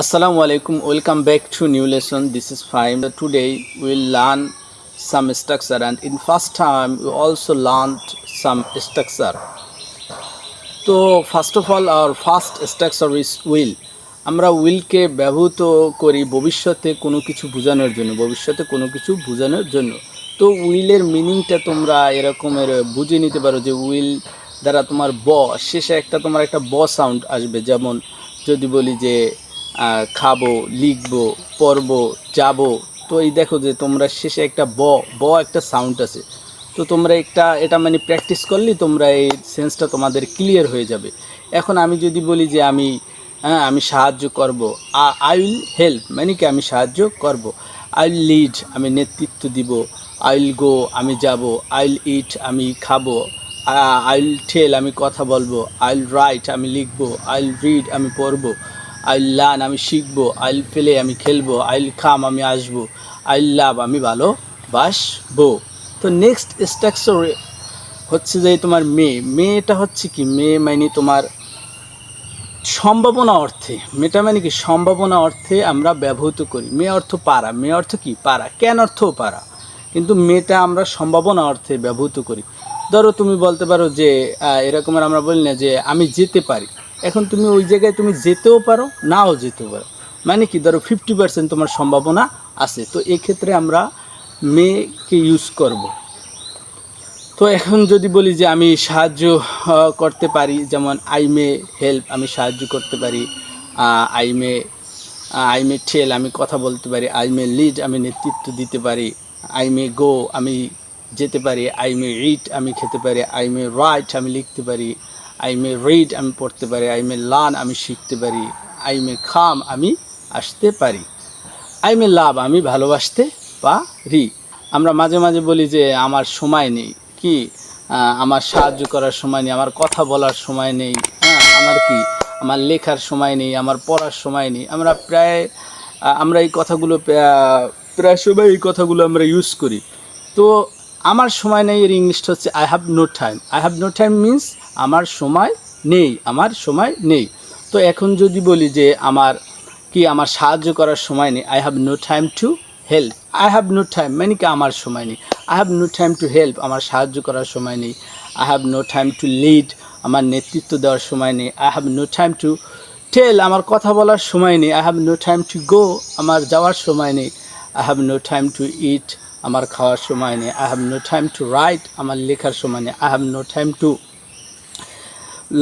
Assalamu alaikum. Welcome back to new lesson. This is Fahim. Today we'll learn some structure, and in first time we also learned some structure. So first of all, our first structure is will. আমরা উইলকে ব্যবহৃত করি ভবিষ্যতে কোনো কিছু বোঝানোর জন্য। তো উইলের মিনিংটা তোমরা এরকমের বুঝে নিতে পারো যে উইল দ্বারা তোমার শেষে তোমার একটা সাউন্ড আসবে। যেমন যদি বলি যে খাবো, লিখবো, পড়বো, যাবো, তো এই দেখো যে তোমরা শেষে একটা একটা সাউন্ড আছে। তো তোমরা এটা মানে প্র্যাকটিস করলেই তোমরা এই সেন্সটা তোমাদের ক্লিয়ার হয়ে যাবে। এখন আমি যদি বলি যে আমি সাহায্য করব, আই উইল হেল্প মানে কি আমি সাহায্য করব। আই উইল লিড আমি নেতৃত্ব দিব। আই উইল গো আমি যাব। আই উইল ইট আমি খাবো। আই উইল টেল আমি কথা বলবো। আই উইল রাইট আমি লিখবো। আই উইল রিড আমি পড়বো। আই উইল লার্ন আমি শিখবো। আই উইল প্লে আমি খেলবো। আই উইল কাম আমি আসবো। আই উইল লাভ আমি ভালোবাসবো। তো নেক্সট স্ট্রাকচার হচ্ছে যে তোমার মেয়েটা হচ্ছে কি, মেয়ে মানে তোমার সম্ভাবনা অর্থে। মেয়েটা মানে কি সম্ভাবনা অর্থে আমরা ব্যবহৃত করি। মেয়ে অর্থ পারা, মেয়ে অর্থ কি পারা, কেন অর্থও পারা, কিন্তু মেয়েটা আমরা সম্ভাবনা অর্থে ব্যবহৃত করি। ধরো তুমি বলতে পারো যে এরকমের আমরা বলি না যে আমি যেতে পারি। এখন তুমি ওই জায়গায় তুমি যেতেও পারো, নাও যেতেও পারো, মানে কি ধরো 50% তোমার সম্ভাবনা আছে। তো এক্ষেত্রে আমরা মেয়েকে ইউজ করব। তো এখন যদি বলি যে আমি সাহায্য করতে পারি, যেমন আই মে হেল্প আমি সাহায্য করতে পারি। আই মে টেল আমি কথা বলতে পারি। আই মে লিড আমি নেতৃত্ব দিতে পারি। আই মে গো আমি যেতে পারি। আই মে রিড আমি খেতে পারি। আই মে রাইট আমি লিখতে পারি। আই মে রিড আমি পড়তে পারি। আই মে লার্ন আমি শিখতে পারি। আই মে কাম আমি আসতে পারি। আই মে লাভ আমি ভালোবাসতে পারি। আমরা মাঝে মাঝে বলি যে আমার সময় নেই, কি আমার সাহায্য করার সময় নেই, আমার কথা বলার সময় নেই, আমার লেখার সময় নেই, আমার পড়ার সময় নেই। আমরা এই কথাগুলো প্রায় সময় এই কথাগুলো আমরা ইউজ করি। তো আমার সময় নেই এর ইংলিশটা হচ্ছে I have no time. I have no time means আমার সময় নেই। তো এখন যদি বলি যে আমার সাহায্য করার সময় নেই, I have no time to help. I have no time মানে কি আমার সময় নেই। I have no time to help আমার সাহায্য করার সময় নেই। I have no time to lead আমার নেতৃত্ব দেওয়ার সময় নেই। I have no time to tell আমার কথা বলার সময় নেই। I have no time to go আমার যাওয়ার সময় নেই। I have no time to eat আমার খাওয়ার সময় নেই। I have no time to write আমার লেখার সময় নেই। I have no time to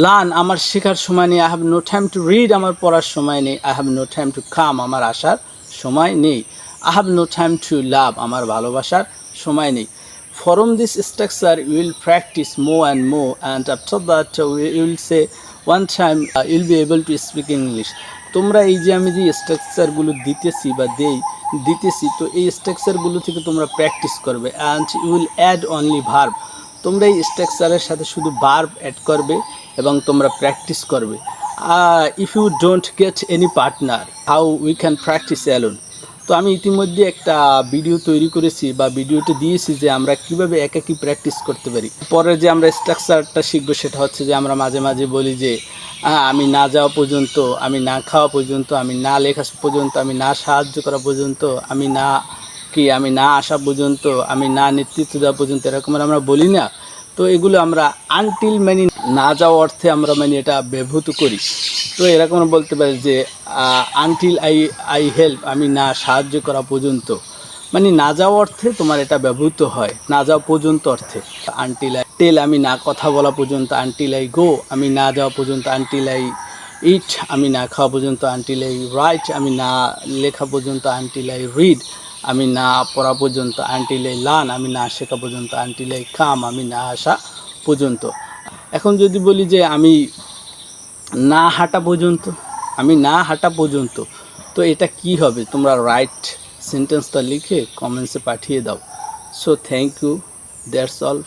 learn আমার শেখার সময় নেই। I have no time to read আমার পড়ার সময় নেই। I have no time to come আমার আসার সময় নেই। I have no time to love আমার ভালোবাসার সময় নেই। From this structure you will practice more and more, and after that you will say one time you will be able to speak English. তোমরা এই যে আমি যে স্ট্রাকচারগুলো দিতেছি, তো এই স্ট্রাকচারগুলো থেকে তোমরা প্র্যাকটিস করবে, and you will add only verb. তোমরা এই স্ট্রাকচারের সাথে শুধু ভার্ব অ্যাড করবে এবং তোমরা প্র্যাকটিস করবে। If you don't get any partner, how we can practise alone. তো আমি ইতিমধ্যে একটা ভিডিও তৈরি করেছি বা ভিডিওটা দিয়েছি যে আমরা কিভাবে একাকী প্র্যাকটিস করতে পারি। পরে যে আমরা স্ট্রাকচারটা শিখবো সেটা হচ্ছে যে আমরা মাঝে মাঝে বলি যে আমি না যাওয়া পর্যন্ত, আমি না খাওয়া পর্যন্ত, আমি না লেখা পর্যন্ত, আমি না সাহায্য করা পর্যন্ত, আমি না আসা পর্যন্ত, আমি না নেতৃত্ব দেওয়া পর্যন্ত, এরকম আমরা বলি না। তো এগুলো আমরা আনটিল মানে না যাওয়া অর্থে আমরা মানে এটা ব্যবহৃত করি। তো এরকম বলতে পারি যে আনটিল আই হেল্প আমি না সাহায্য করা পর্যন্ত, মানে না যাওয়া অর্থে তোমার এটা ব্যবহৃত হয়, না যাওয়া পর্যন্ত অর্থে। আনটিল আই টেল আমি না কথা বলা পর্যন্ত। আনটিল আই গো আমি না যাওয়া পর্যন্ত। আনটিল আই ইট আমি না খাওয়া পর্যন্ত। আনটিল আই রাইট আমি না লেখা পর্যন্ত। আনটিল আই রিড আমি না পড়া পর্যন্ত। আনটিল আই লার্ন আমি না শেখা পর্যন্ত। আনটিল আই কাম আমি না আসা পর্যন্ত। এখন যদি বলি যে আমি না হাঁটা পর্যন্ত, তো এটা কি হবে? তোমরা রাইট সেন্টেন্সটা লিখে কমেন্টসে পাঠিয়ে দাও। So thank you, that's all.